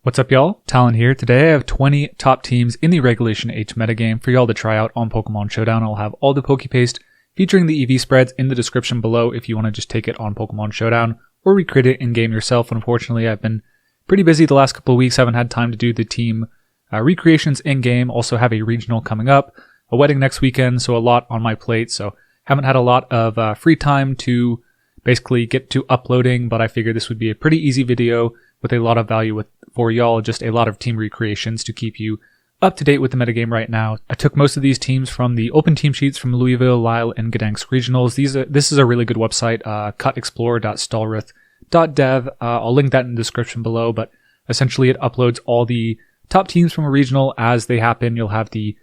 What's up, y'all? Talon here. Today I have 20 top teams in the Regulation H metagame for y'all to try out on Pokemon Showdown. I'll have all the Pokepaste featuring the EV spreads in the description below if you want to just take it on Pokemon Showdown or recreate it in-game yourself. Unfortunately, I've been pretty busy the last couple of weeks. Haven't had time to do the team recreations in-game. Also have a regional coming up, a wedding next weekend, so a lot on my plate. So haven't had a lot of free time to basically get to uploading, but I figured this would be a pretty easy video with a lot of value for y'all, just a lot of team recreations to keep you up to date with the metagame right now. I took most of these teams from the open team sheets from Louisville, Lyle, and Gdansk Regionals. This is a really good website, cutexplore.stallrith.dev. I'll link that in the description below, but essentially it uploads all the top teams from a regional as they happen. You'll have the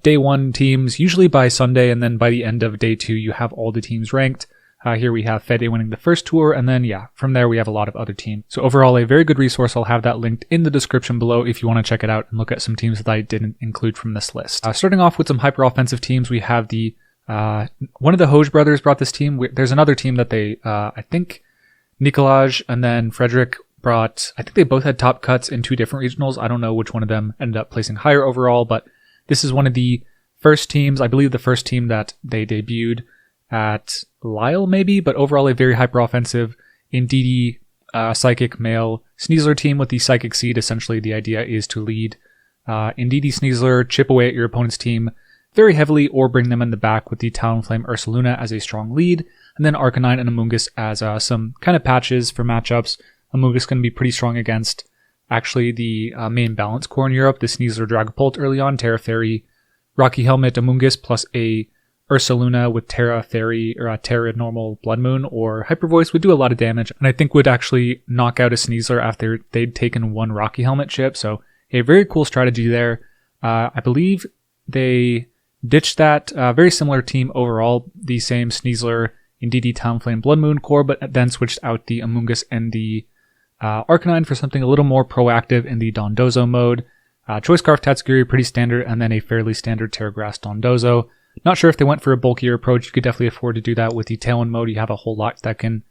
day one teams, usually by Sunday, and then by the end of day two, you have all the teams ranked. Here we have Fede winning the first tour, and then from there we have a lot of other teams. So overall, a very good resource. I'll have that linked in the description below if you want to check it out and look at some teams that I didn't include from this list. Starting off with some hyper-offensive teams, we have the one of the Hoj brothers brought this team. There's another team that they, I think Nikolaj and then Frederick brought, I think they both had top cuts in two different regionals. I don't know which one of them ended up placing higher overall, but this is one of the first teams, I believe the first team that they debuted at Lyle maybe, but overall a very hyper-offensive indeedee Psychic male Sneasler team with the Psychic Seed. Essentially the idea is to lead indeedee Sneasler, chip away at your opponent's team very heavily, or bring them in the back with the Talonflame Ursaluna as a strong lead, and then Arcanine and Amoonguss as some kind of patches for matchups. Amoonguss going to be pretty strong against actually the main balance core in Europe, the Sneasler Dragapult early on, Terra Fairy, Rocky Helmet, Amoonguss, plus a Ursaluna with Terra Fairy or Terra Normal Blood Moon or Hyper Voice would do a lot of damage, and I think would actually knock out a Sneasler after they'd taken one Rocky Helmet chip. So a very cool strategy there. I believe they ditched that. Very similar team overall, the same Sneasler indeedee Talonflame Blood Moon core, but then switched out the Amoonguss and the Arcanine for something a little more proactive in the Dondozo mode. Choice Scarf Tatsugiri, pretty standard, and then a fairly standard Terra Grass Dondozo. Not sure if they went for a bulkier approach. You could definitely afford to do that with the Tailwind mode. You have a whole lot that can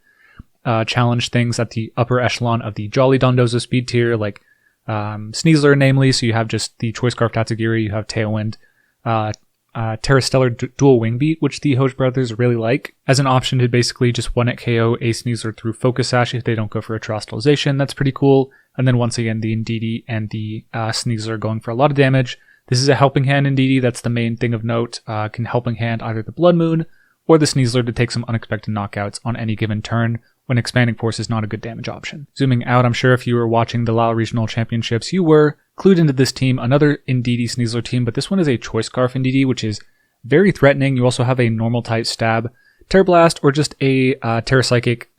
challenge things at the upper echelon of the Jolly Dondozo speed tier, like Sneasler, namely. So you have just the Choice Scarf Tatsugiri, you have Tailwind, Terra Stellar Dual Wing Beat, which the Hoj brothers really like, as an option to basically just one-hit KO a Sneasler through Focus Sash if they don't go for a Terastallization. That's pretty cool. And then once again, the Indeedee and the Sneasler going for a lot of damage. This is a Helping Hand Indeedee, that's the main thing of note. Can Helping Hand either the Blood Moon or the Sneasler to take some unexpected knockouts on any given turn when Expanding Force is not a good damage option. Zooming out, I'm sure if you were watching the Lyle Regional Championships, you were clued into this team, another Indeedee Sneasler team, but this one is a Choice Scarf Indeedee, which is very threatening. You also have a normal type Stab, Terra Blast, or just a Terra Psychic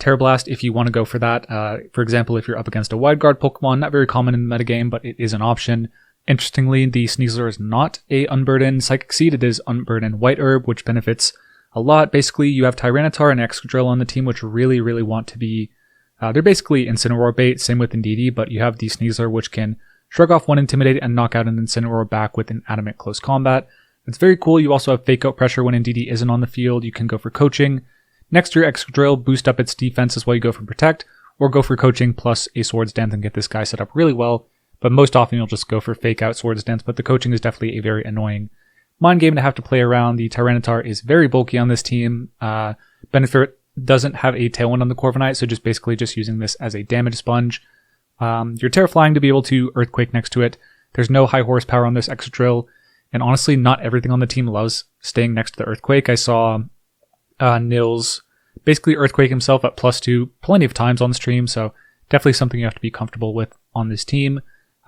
Terra Blast if you want to go for that. For example, if you're up against a Wide Guard Pokemon, not very common in the metagame, but it is an option. Interestingly, the Sneasler is not a Unburdened Psychic Seed, it is Unburdened White Herb, which benefits a lot. Basically, you have Tyranitar and Excadrill on the team, which really, really want to be... they're basically Incineroar bait, same with Indeedee, but you have the Sneasler, which can shrug off one Intimidate and knock out an Incineroar back with an Adamant Close Combat. It's very cool. You also have Fake Out Pressure when Indeedee isn't on the field. You can go for Coaching. Next to your Excadrill, boost up its defense as well. You go for Protect, or go for Coaching plus a Swords Dance and get this guy set up really well. But most often you'll just go for Fake Out Swords Dance, but the Coaching is definitely a very annoying mind game to have to play around. The Tyranitar is very bulky on this team. Benefit doesn't have a Tailwind on the Corviknight, so just basically just using this as a damage sponge. You're Terra Flying to be able to Earthquake next to it. There's no high horsepower on this Excadrill, and honestly, not everything on the team loves staying next to the Earthquake. I saw Nils basically Earthquake himself at +2 plenty of times on stream, so definitely something you have to be comfortable with on this team.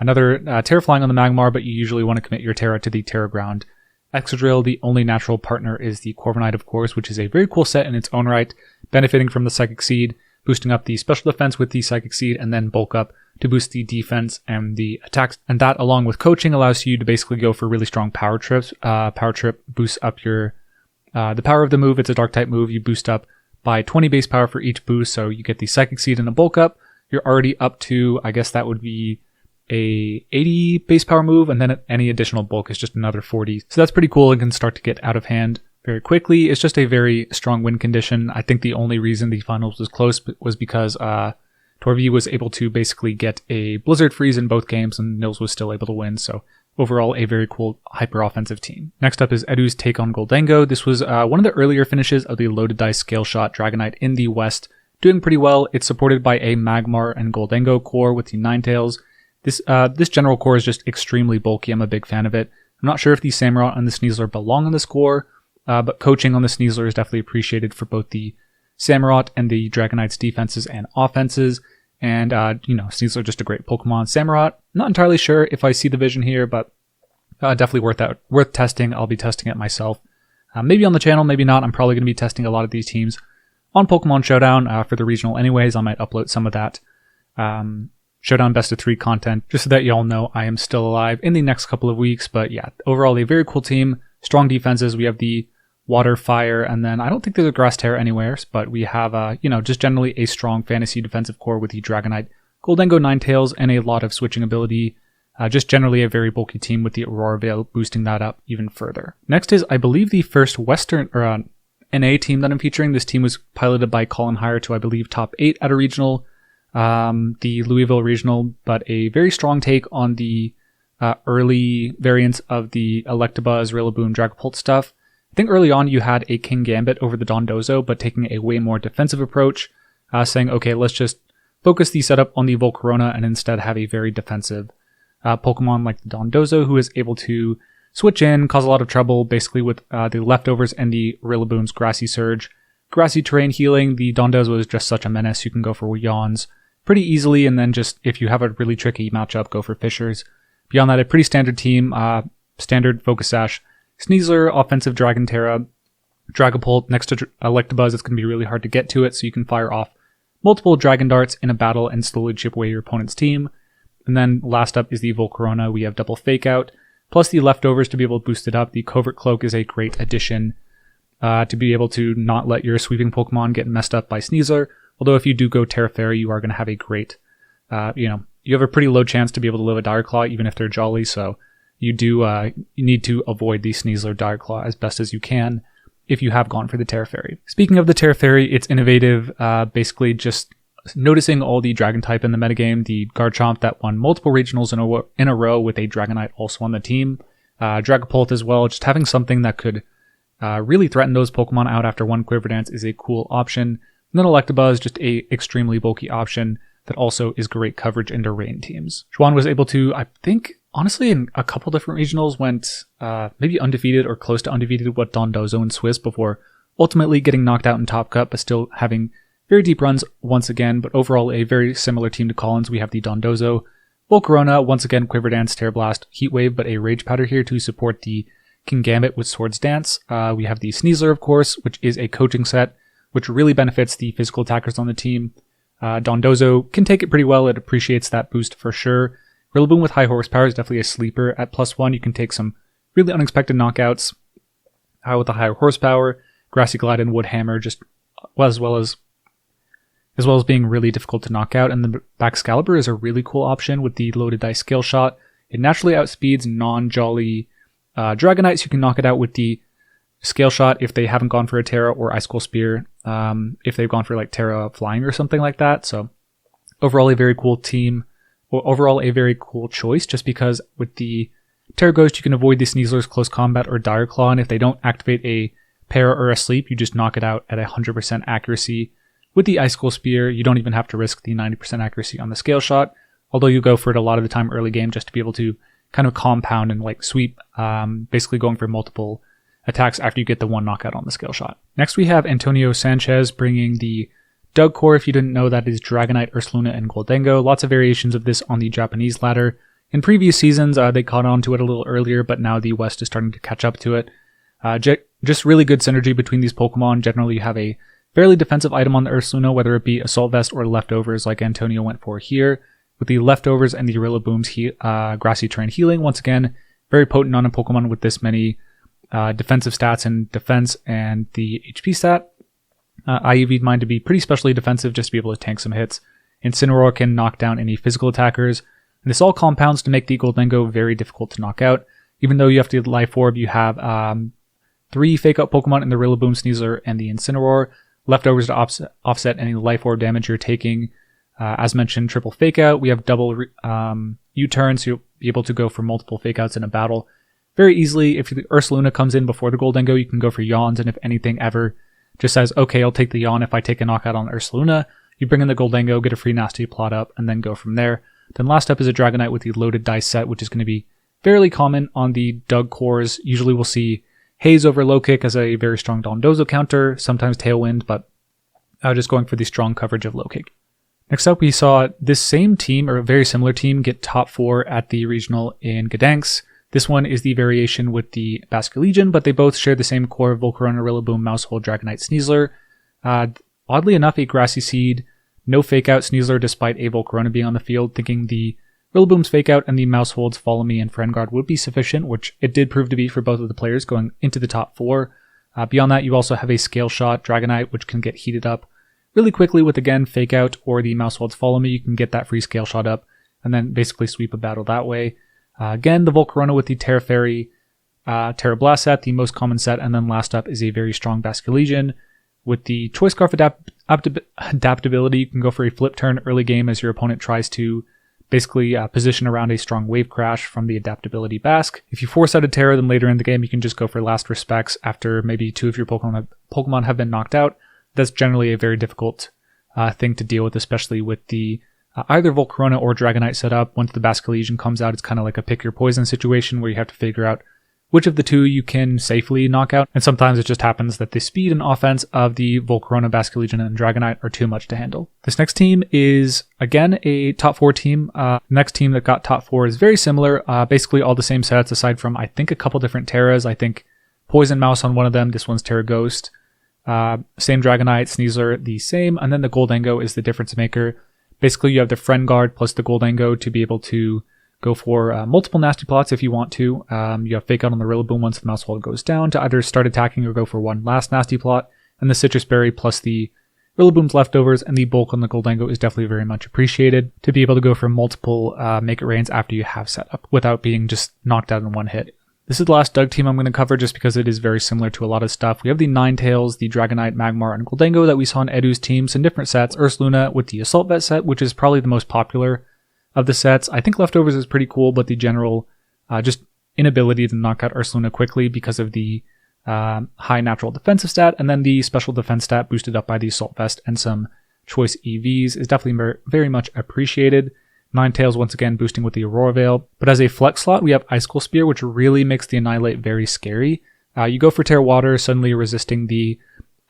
Another Terra Flying on the Magmar, but you usually want to commit your Terra to the Terra Ground. Excadrill, the only natural partner is the Corviknight, of course, which is a very cool set in its own right, benefiting from the Psychic Seed, boosting up the special defense with the Psychic Seed, and then bulk up to boost the defense and the attacks. And that, along with Coaching, allows you to basically go for really strong power trips. Power Trip boosts up your the power of the move. It's a Dark-type move. You boost up by 20 base power for each boost, so you get the Psychic Seed and a bulk up. You're already up to, I guess that would be a 80 base power move, and then any additional bulk is just another 40. So that's pretty cool and can start to get out of hand very quickly. It's just a very strong win condition. I think the only reason the finals was close was because Torvi was able to basically get a Blizzard freeze in both games, and Nils was still able to win, so overall a very cool hyper-offensive team. Next up is Edu's take on Gholdengo. This was one of the earlier finishes of the loaded dice scale shot Dragonite in the West, doing pretty well. It's supported by a Magmar and Gholdengo core with the Ninetales. This general core is just extremely bulky. I'm a big fan of it. I'm not sure if the Samurott and the Sneasler belong on this core, but coaching on the Sneasler is definitely appreciated for both the Samurott and the Dragonite's defenses and offenses. And, Sneasler just a great Pokemon. Samurott, not entirely sure if I see the vision here, but definitely worth testing. I'll be testing it myself. Maybe on the channel, maybe not. I'm probably going to be testing a lot of these teams on Pokemon Showdown for the regional anyways. I might upload some of that Showdown Best of 3 content, just so that y'all know I am still alive in the next couple of weeks. But yeah, overall a very cool team. Strong defenses. We have the Water, Fire, and then I don't think there's a Grass Terra anywhere, but we have, just generally a strong fantasy defensive core with the Dragonite, Gholdengo, Ninetales, and a lot of switching ability. Just generally a very bulky team with the Aurora Veil boosting that up even further. Next is, I believe, the first Western or NA team that I'm featuring. This team was piloted by Colin Hire to, I believe, top 8 at a regional, the Louisville regional, but a very strong take on the early variants of the Electabuzz, Rillaboom, Dragapult stuff. I think early on you had a King Gambit over the Dondozo, but taking a way more defensive approach, saying, okay, let's just focus the setup on the Volcarona and instead have a very defensive Pokemon like the Dondozo, who is able to switch in, cause a lot of trouble, basically with the leftovers and the Rillaboom's Grassy Surge. Grassy terrain healing, the Dondozo is just such a menace. You can go for Yawns pretty easily, and then just, if you have a really tricky matchup, go for Fishers. Beyond that, a pretty standard team, standard Focus Sash, Sneasler, offensive Dragon Terra, Dragapult. Next to Electabuzz, it's going to be really hard to get to it, so you can fire off multiple Dragon Darts in a battle and slowly chip away your opponent's team. And then last up is the Volcarona. We have double Fake Out, plus the leftovers to be able to boost it up. The Covert Cloak is a great addition to be able to not let your sweeping Pokemon get messed up by Sneasler. Although if you do go Terra Fairy, you are going to have a great, you have a pretty low chance to be able to live a Dire Claw, even if they're jolly, so you need to avoid the Sneasler Dire Claw as best as you can if you have gone for the Terra Fairy. Speaking of the Terra Fairy, it's innovative, basically just noticing all the Dragon type in the metagame. The Garchomp that won multiple regionals in a row with a Dragonite also on the team. Dragapult as well, just having something that could really threaten those Pokemon out after one Quiver Dance is a cool option. And then Electabuzz, just a extremely bulky option that also is great coverage into rain teams. Schwan was able to, I think, honestly, in a couple different regionals went maybe undefeated or close to undefeated with Dondozo and Swiss before ultimately getting knocked out in Top Cut, but still having very deep runs once again. But overall, a very similar team to Collins. We have the Dondozo, Volcarona, once again Quiver Dance, Terra Blast, Heat Wave, but a Rage Powder here to support the King Gambit with Swords Dance. We have the Sneasler, of course, which is a coaching set, which really benefits the physical attackers on the team. Dondozo can take it pretty well. It appreciates that boost for sure. Rillaboom with high horsepower is definitely a sleeper at +1. You can take some really unexpected knockouts with the higher horsepower. Grassy Glide and Wood Hammer just as well as being really difficult to knock out. And the Baxcalibur is a really cool option with the loaded dice scale shot. It naturally outspeeds non-jolly Dragonites. You can knock it out with the scale shot if they haven't gone for a Terra or Icicle Spear, if they've gone for like Terra Flying or something like that. So overall a very cool team. Overall, a very cool choice, just because with the Terra Ghost, you can avoid the Sneasler's Close Combat or Dire Claw, and if they don't activate a Para or a Sleep, you just knock it out at 100% accuracy. With the Icicle Spear, you don't even have to risk the 90% accuracy on the Scale Shot, although you go for it a lot of the time early game just to be able to kind of compound and like sweep, basically going for multiple attacks after you get the one knockout on the Scale Shot. Next, we have Antonio Sanchez bringing the Doug core. If you didn't know, that is Dragonite, Ursaluna, and Gholdengo. Lots of variations of this on the Japanese ladder. In previous seasons, they caught on to it a little earlier, but now the West is starting to catch up to it. Just really good synergy between these Pokemon. Generally, you have a fairly defensive item on the Ursaluna, whether it be Assault Vest or Leftovers like Antonio went for here. With the Leftovers and the Rillaboom's Grassy Terrain Healing, once again, very potent on a Pokemon with this many defensive stats and defense and the HP stat. I EV'd mine to be pretty specially defensive just to be able to tank some hits. Incineroar can knock down any physical attackers. And this all compounds to make the Gholdengo very difficult to knock out. Even though you have to Life Orb, you have 3 Fake Out Pokemon in the Rillaboom, Sneasler, and the Incineroar. Leftovers to offset any Life Orb damage you're taking. As mentioned, triple fake out. We have double U-turn, so you'll be able to go for multiple fake outs in a battle very easily. If the Ursaluna comes in before the Goldengo, you can go for yawns, and if anything ever just says, okay, I'll take the yawn if I take a knockout on Ursaluna, you bring in the Goldengo, get a free nasty plot up, and then go from there. Then last up is a Dragonite with the loaded dice set, which is going to be fairly common on the Doug cores. Usually we'll see Haze over Low Kick as a very strong Dondozo counter, sometimes Tailwind, but just going for the strong coverage of Low Kick. Next up, we saw this same team, or a very similar team, get top 4 at the regional in Gdansk. This one is the variation with the Basculegion, but they both share the same core of Volcarona, Rillaboom, Maushold, Dragonite, Sneasler. Oddly enough, a Grassy Seed, no fake out Sneasler despite a Volcarona being on the field, thinking the Rillaboom's fake out and the Maushold's Follow Me and Friend Guard would be sufficient, which it did prove to be for both of the players going into the top 4. Beyond that, you also have a Scale Shot Dragonite, which can get heated up really quickly with, again, fake out or the Maushold's Follow Me. You can get that free Scale Shot up and then basically sweep a battle that way. Again, the Volcarona with the Terra Fairy, Terra Blast set, the most common set, and then last up is a very strong Basculegion. With the Choice Scarf adaptability, you can go for a flip turn early game as your opponent tries to basically position around a strong Wave Crash from the adaptability Basque. If you force out a Terra, then later in the game you can just go for Last Respects after maybe 2 of your Pokemon have been knocked out. That's generally a very difficult thing to deal with, especially with the either Volcarona or Dragonite setup. Once the Basculegion comes out, it's kind of like a pick your poison situation where you have to figure out which of the 2 you can safely knock out. And sometimes it just happens that the speed and offense of the Volcarona, Basculegion, and Dragonite are too much to handle. This next team is, again, a top 4 team. Next team that got top 4 is very similar. Basically all the same sets aside from, I think, a couple different Terras. I think Poison Mouse on one of them. This one's Terra Ghost. Same Dragonite, Sneasler, the same. And then the Goldengo is the difference maker. Basically, you have the Friend Guard plus the Goldengo to be able to go for multiple nasty plots if you want to. You have Fake Out on the Rillaboom once the Maushold goes down to either start attacking or go for one last nasty plot. And the Citrus Berry plus the Rillaboom's leftovers and the bulk on the Goldengo is definitely very much appreciated to be able to go for multiple Make It Rains after you have set up without being just knocked out in one hit. This is the last Doug team I'm going to cover just because it is very similar to a lot of stuff. We have the Ninetales, the Dragonite, Magmar, and Goldengo that we saw in Edu's teams in different sets. Ursaluna with the Assault Vet set, which is probably the most popular of the sets. I think Leftovers is pretty cool, but the general just inability to knock out Ursaluna quickly because of the high natural defensive stat, and then the special defense stat boosted up by the Assault Vest and some choice EVs is definitely very much appreciated. Ninetales once again boosting with the Aurora Veil, but as a flex slot we have Icicle Spear, which really makes the Annihilate very scary. You go for Terra Water, suddenly resisting the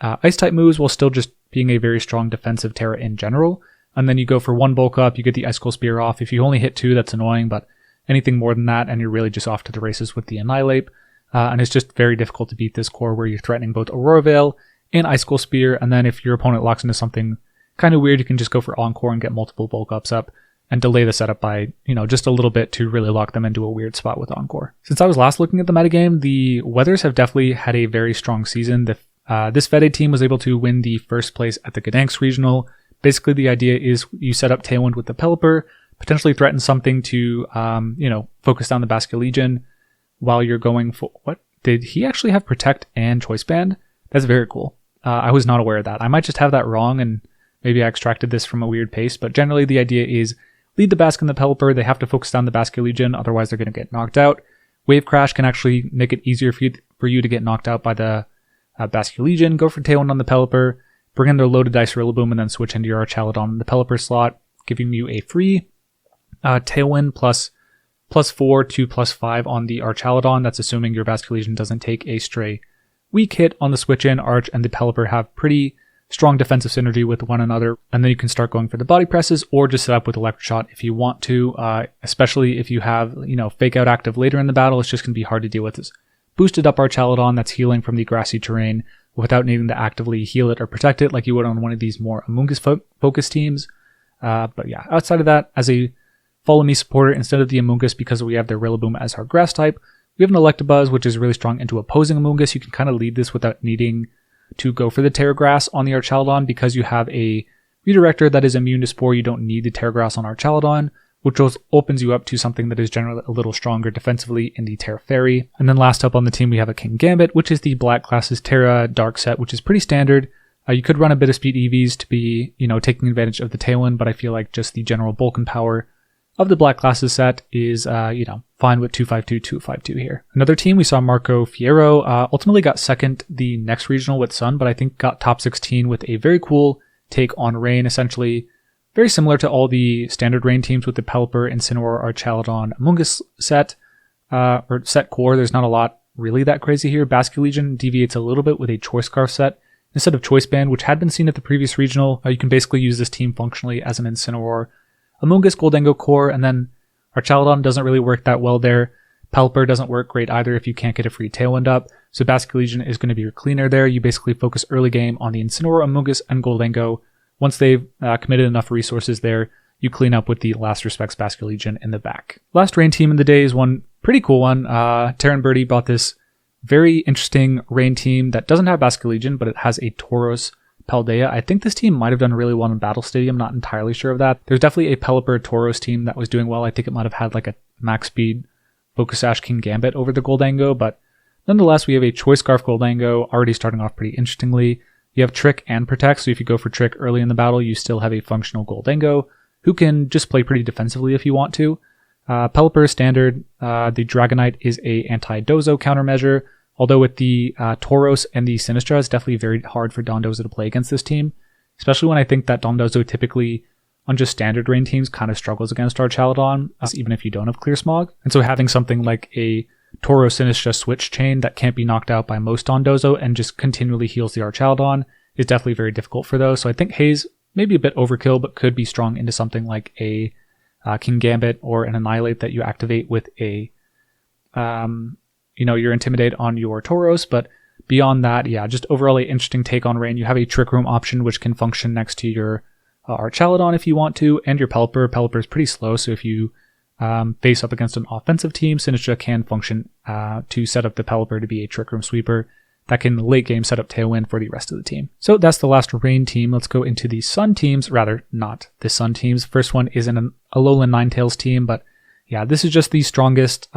Ice type moves while still just being a very strong defensive Terra in general. And then you go for 1 bulk up, you get the Icicle Spear off. If you only hit 2, that's annoying, but anything more than that, and you're really just off to the races with the Annihilate. And it's just very difficult to beat this core where you're threatening both Aurora Veil and Icicle Spear, and then if your opponent locks into something kind of weird, you can just go for Encore and get multiple bulk ups up and delay the setup by, just a little bit to really lock them into a weird spot with Encore. Since I was last looking at the metagame, the Weathers have definitely had a very strong season. This Fede team was able to win the first place at the Gdansk Regional. Basically, the idea is you set up Tailwind with the Pelipper, potentially threaten something to, focus down the Basculegion while you're going for... What? Did he actually have Protect and Choice Band? That's very cool. I was not aware of that. I might just have that wrong, and maybe I extracted this from a weird paste, but generally the idea is lead the Basque and the Pelipper. They have to focus down the Basculegion, otherwise they're going to get knocked out. Wave Crash can actually make it easier for you to get knocked out by the Basculegion. Go for Tailwind on the Pelipper, bring in their loaded dice Rillaboom, and then switch into your Archaladon in the Pelipper slot, giving you a free Tailwind plus +4 to +5 on the Archaladon. That's assuming your Basculegion doesn't take a stray weak hit on the switch in. Arch and the Pelipper have pretty strong defensive synergy with one another, and then you can start going for the body presses or just set up with Electric Shot if you want to, especially if you have, Fake Out active later in the battle. It's just going to be hard to deal with this boosted up Archaladon that's healing from the grassy terrain without needing to actively heal it or protect it like you would on one of these more Amoonguss focused teams. But yeah, outside of that, as a Follow Me supporter, instead of the Amoonguss, because we have the Rillaboom as our grass type, we have an Electabuzz, which is really strong into opposing Amoonguss. You can kind of lead this without needing to go for the Terra Grass on the Archaladon, because you have a Redirector that is immune to Spore. You don't need the Terra Grass on Archaladon, which opens you up to something that is generally a little stronger defensively in the Terra Fairy. And then last up on the team, we have a King Gambit, which is the Black Class's Terra Dark set, which is pretty standard. You could run a bit of speed EVs to be, taking advantage of the tailwind, but I feel like just the general bulk and power of the black classes set is, fine with 252, 252 here. Another team, we saw Marco Fierro, ultimately got second the next regional with Sun, but I think got top 16 with a very cool take on Rain, essentially very similar to all the standard Rain teams with the Pelipper, Incineroar, Archaludon, Amoonguss set, or set core. There's not a lot really that crazy here. Basculegion deviates a little bit with a Choice Scarf set instead of Choice Band, which had been seen at the previous regional. You can basically use this team functionally as an Incineroar, Amoonguss, Goldango core, and then Archaludon doesn't really work that well there. Pelipper doesn't work great either if you can't get a free Tailwind up, so Basculegion is going to be your cleaner there. You basically focus early game on the Incineroar, Amoonguss, and Goldango. Once they've committed enough resources there, you clean up with the Last Respects Basculegion in the back. Last Rain team of the day is one pretty cool one. Terran Birdie bought this very interesting Rain team that doesn't have Basculegion, but it has a Tauros Paldea. I think this team might have done really well in Battle Stadium, not entirely sure of that. There's definitely a Pelipper Tauros team that was doing well. I think it might have had like a max speed Focus Sash King Gambit over the Goldango, but nonetheless, we have a Choice Scarf Goldango already starting off pretty interestingly. You have Trick and Protect, so if you go for Trick early in the battle, you still have a functional Goldango who can just play pretty defensively if you want to. Pelipper is standard. The Dragonite is a anti-Dozo countermeasure, although with the Tauros and the Sinistra, it's definitely very hard for Dondozo to play against this team, especially when I think that Dondozo typically on just standard Rain teams kind of struggles against Archaludon, even if you don't have Clear Smog. And so having something like a Tauros Sinistra switch chain that can't be knocked out by most Dondozo and just continually heals the Archaludon is definitely very difficult for those. So I think Haze maybe a bit overkill, but could be strong into something like a King Gambit or an Annihilate that you activate with a, your Intimidate on your Tauros. But beyond that, yeah, just overall a interesting take on Rain. You have a Trick Room option, which can function next to your Archaludon if you want to, and your Pelipper. Pelipper is pretty slow, so if you face up against an offensive team, Sinistra can function to set up the Pelipper to be a Trick Room sweeper that can late game set up Tailwind for the rest of the team. So that's the last Rain team. Let's go into the Sun teams, rather not the Sun teams. First one is an Alolan Ninetales team, but yeah, this is just the strongest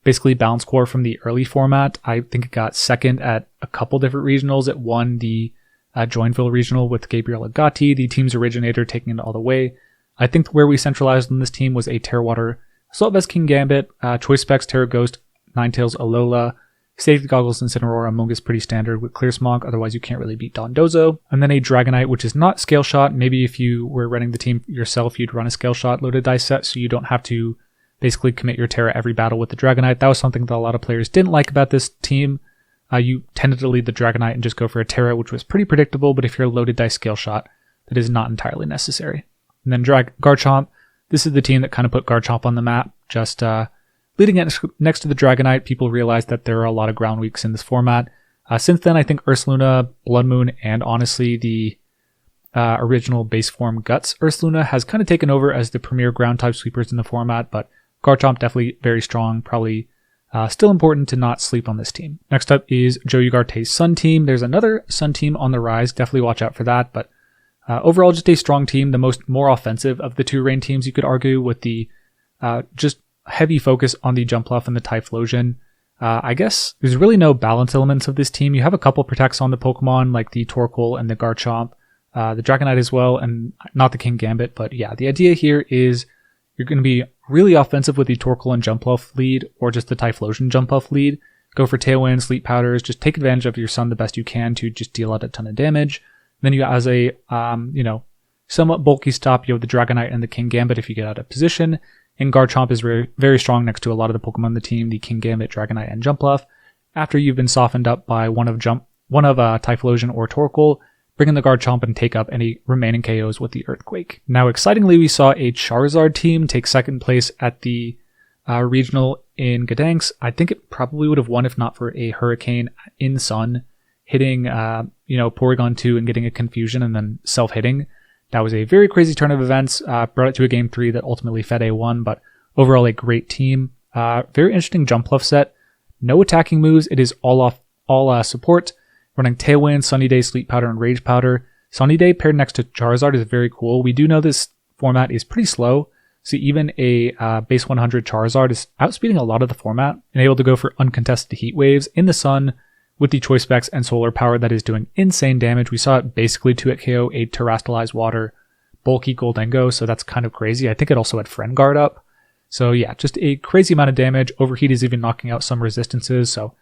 basically balance core from the early format. I think it got second at a couple different regionals. It won the Joinville regional with Gabriel Agati, the team's originator, taking it all the way. I think where we centralized on this team was a Terrawater Assault Vest King Gambit, Choice Specs, Terra Ghost, Ninetales, Alola, Safety Goggles, Incineroar, Amoonguss pretty standard with Clear Smog, otherwise you can't really beat Dondozo. And then a Dragonite, which is not Scale Shot. Maybe if you were running the team yourself, you'd run a Scale Shot loaded dice set, so you don't have to basically commit your Terra every battle with the Dragonite. That was something that a lot of players didn't like about this team. You tended to lead the Dragonite and just go for a Terra, which was pretty predictable, but if you're a loaded dice Scale Shot, that is not entirely necessary. And then Garchomp. This is the team that kind of put Garchomp on the map. Just leading it next to the Dragonite, people realized that there are a lot of ground weaks in this format. Since then, I think Ursaluna, Blood Moon, and honestly the original base form Guts Ursaluna has kind of taken over as the premier ground type sweepers in the format, but Garchomp definitely very strong, probably still important to not sleep on this team. Next up is Joe Ugarte's Sun team. There's another Sun team on the rise, definitely watch out for that, but overall just a strong team, the more offensive of the two Rain teams you could argue, with the just heavy focus on the Jumpluff and the Typhlosion. I guess there's really no balance elements of this team. You have a couple protects on the Pokemon like the Torkoal and the Garchomp, the Dragonite as well, and not the King Gambit, but yeah, the idea here is you're going to be really offensive with the Torkoal and Jumpluff lead, or just the Typhlosion Jumpluff lead. Go for Tailwind, Sleep Powders, just take advantage of your Sun the best you can to just deal out a ton of damage. Then you, as a somewhat bulky stop, you have the Dragonite and the King Gambit if you get out of position. And Garchomp is very, very strong next to a lot of the Pokemon in the team, the King Gambit, Dragonite, and Jumpluff. After you've been softened up by one of Typhlosion or Torkoal, bring in the Garchomp and take up any remaining KOs with the Earthquake. Now, excitingly, we saw a Charizard team take second place at the regional in Gdansk. I think it probably would have won if not for a Hurricane in Sun, hitting Porygon 2 and getting a confusion and then self-hitting. That was a very crazy turn of events, brought it to a Game 3 that ultimately fed A1, but overall a great team. Very interesting Jumpluff set. No attacking moves, it is all support. Running Tailwind, Sunny Day, Sleep Powder, and Rage Powder. Sunny Day paired next to Charizard is very cool. We do know this format is pretty slow, so even a base 100 Charizard is outspeeding a lot of the format and able to go for uncontested heat waves in the sun with the choice specs and solar power that is doing insane damage. We saw it basically 2-hit KO a terastallized water bulky Goldengo, so that's kind of crazy. I think it also had Friend Guard up. So yeah, just a crazy amount of damage. Overheat is even knocking out some resistances, so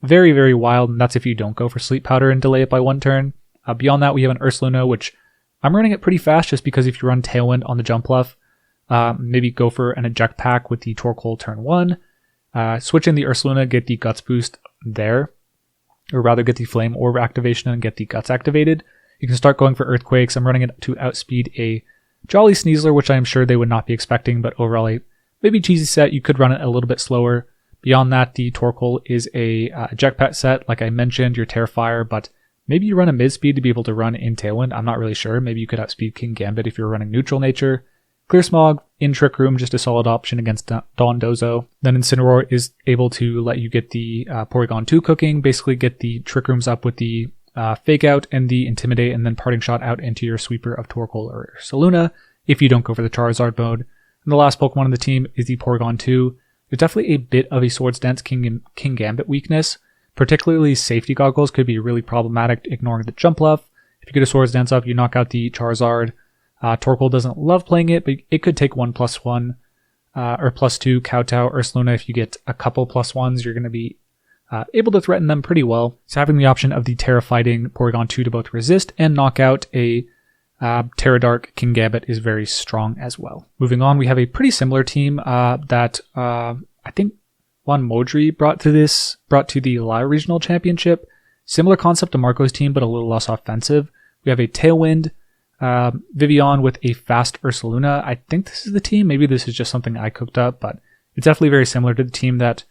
very, very wild, and that's if you don't go for Sleep Powder and delay it by 1 turn. Beyond that, we have an Ursaluna, which I'm running it pretty fast just because if you run Tailwind on the jump left, maybe go for an Eject Pack with the Torkoal turn 1. Switch in the Ursaluna, get the Guts boost there, or rather get the Flame Orb activation and get the Guts activated. You can start going for Earthquakes. I'm running it to outspeed a Jolly Sneasler, which I am sure they would not be expecting, but overall a maybe cheesy set. You could run it a little bit slower. Beyond that, the Torkoal is a Eject Pack set, like I mentioned, your Terrifier, but maybe you run a mid-speed to be able to run in Tailwind. I'm not really sure. Maybe you could outspeed King Gambit if you're running Neutral Nature. Clear Smog in Trick Room, just a solid option against Dondozo. Then Incineroar is able to let you get the Porygon 2 cooking, basically get the Trick Rooms up with the Fake Out and the Intimidate, and then Parting Shot out into your sweeper of Torkoal or Saluna if you don't go for the Charizard mode. And the last Pokemon on the team is the Porygon 2. There's definitely a bit of a Swords Dance King Gambit weakness. Particularly Safety Goggles could be really problematic, ignoring the jump left. If you get a Swords Dance up, you knock out the Charizard. Torkoal doesn't love playing it, but it could take 1+1 or +2 Kowtow or Ursaluna. If you get a couple +1s, you're going to be able to threaten them pretty well. So having the option of the Terra Fighting Porygon 2 to both resist and knock out a Terra Dark King Gambit is very strong as well. Moving on, we have a pretty similar team that I think Juan Modri brought to the Lyle Regional Championship. Similar concept to Marco's team, but a little less offensive. We have a Tailwind Vivian with a fast Ursaluna. I think this is the team. Maybe this is just something I cooked up, but it's definitely very similar to the team that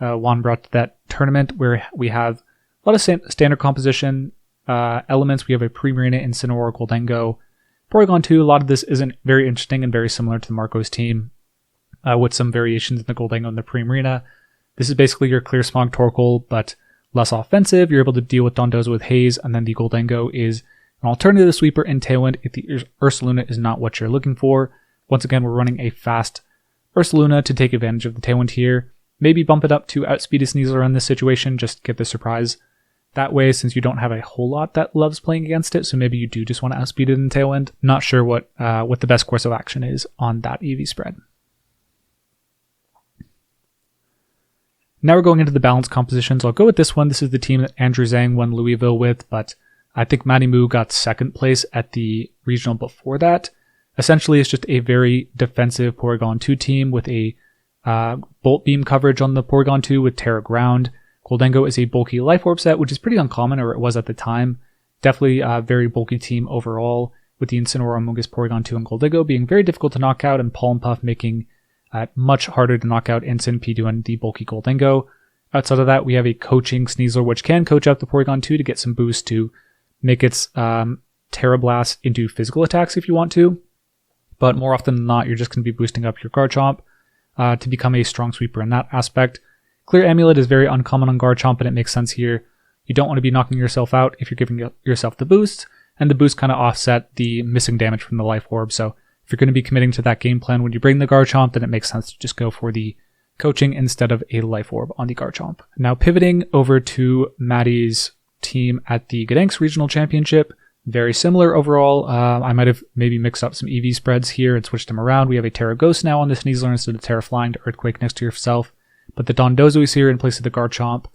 Juan brought to that tournament, where we have a lot of standard composition elements. We have a Primarina, Incineroar, Goldengo, Porygon 2. A lot of this isn't very interesting and very similar to the Marco's team, with some variations in the Goldengo and the Primarina. This is basically your Clear Smog Torkoal, but less offensive. You're able to deal with Dondozo with Haze, and then the Goldengo is an alternative sweeper in Tailwind if the Ursaluna is not what you're looking for. Once again, we're running a fast Ursaluna to take advantage of the Tailwind here. Maybe bump it up to outspeed a Sneasler in this situation, just get the surprise that way, since you don't have a whole lot that loves playing against it, so maybe you do just want to outspeed it in Tailwind. Not sure what the best course of action is on that EV spread. Now we're going into the balanced compositions. I'll go with this one. This is the team that Andrew Zhang won Louisville with, but I think Matty Moo got second place at the regional before that. Essentially, it's just a very defensive Porygon 2 team with a Bolt Beam coverage on the Porygon 2 with Terra Ground. Goldengo is a bulky Life Orb set, which is pretty uncommon, or it was at the time. Definitely a very bulky team overall, with the Incineroar, Amoonguss, Porygon 2, and Goldengo being very difficult to knock out, and Pollen Puff making much harder to knock out Incin, Pidu, and the bulky Goldengo. Outside of that, we have a coaching Sneasler, which can coach out the Porygon 2 to get some boost to make its Terra Blast into physical attacks if you want to. But more often than not, you're just going to be boosting up your Garchomp to become a strong sweeper in that aspect. Clear Amulet is very uncommon on Garchomp, and it makes sense here. You don't want to be knocking yourself out if you're giving yourself the boost, and the boost kind of offset the missing damage from the Life Orb. So if you're going to be committing to that game plan when you bring the Garchomp, then it makes sense to just go for the coaching instead of a Life Orb on the Garchomp. Now pivoting over to Maddie's team at the Gdansk Regional Championship. Very similar overall. I might have maybe mixed up some EV spreads here and switched them around. We have a Terra Ghost now on the Sneasler instead of Terra Flying to Earthquake next to yourself. But the Dondozo is here in place of the Garchomp.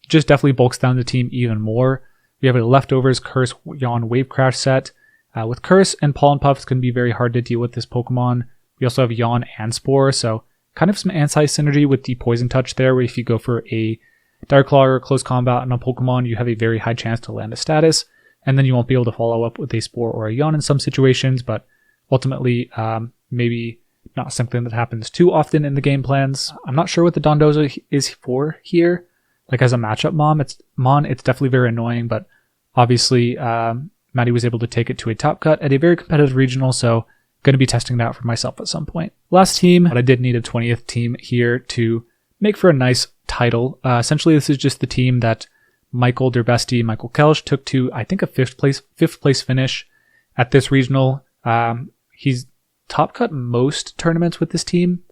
Just definitely bulks down the team even more. We have a Leftovers Curse Yawn Wave Crash set. With Curse and Pollen Puff, it's going to be very hard to deal with this Pokemon. We also have Yawn and Spore, so kind of some anti-synergy with the Poison Touch there, where if you go for a Dire Claw or Close Combat on a Pokemon, you have a very high chance to land a status, and then you won't be able to follow up with a Spore or a Yawn in some situations, but ultimately maybe not something that happens too often in the game plans. I'm not sure what the Dondozo is for here. Like as a matchup it's definitely very annoying, but obviously Maddie was able to take it to a top cut at a very competitive regional, so going to be testing it out for myself at some point. Last team, but I did need a 20th team here to make for a nice title. Essentially, this is just the team that Michael, their bestie, Michael Kelsch, took to, I think, a fifth place finish at this regional. He's top cut most tournaments with this team.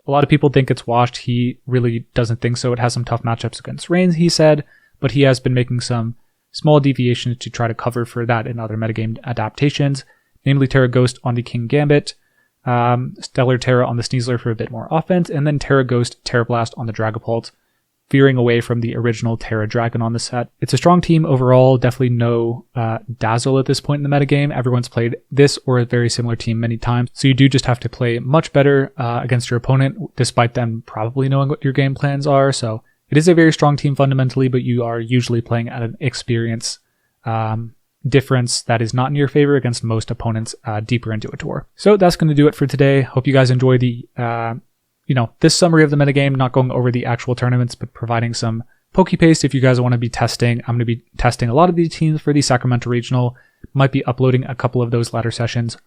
A lot of people think it's washed. He really doesn't think so. It has some tough matchups against Reigns, he said, but he has been making some small deviations to try to cover for that in other metagame adaptations, namely Terra Ghost on the King Gambit, Stellar Terra on the Sneasler for a bit more offense, and then Terra Ghost, Terra Blast on the Dragapult, veering away from the original Terra Dragon on the set. It's a strong team overall, definitely no dazzle at this point in the metagame. Everyone's played this or a very similar team many times, so you do just have to play much better against your opponent, despite them probably knowing what your game plans are. So it is a very strong team fundamentally, but you are usually playing at an experience difference that is not in your favor against most opponents deeper into a tour. So that's going to do it for today. Hope you guys enjoy the this summary of the metagame, not going over the actual tournaments, but providing some PokePaste if you guys want to be testing. I'm going to be testing a lot of these teams for the Sacramento Regional. Might be uploading a couple of those latter sessions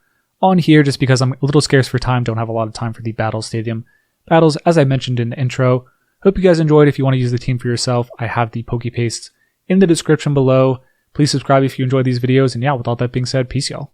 on here just because I'm a little scarce for time, don't have a lot of time for the Battle Stadium battles, as I mentioned in the intro. Hope you guys enjoyed. If you want to use the team for yourself, I have the PokePastes in the description below. Please subscribe if you enjoy these videos. And yeah, with all that being said, peace y'all.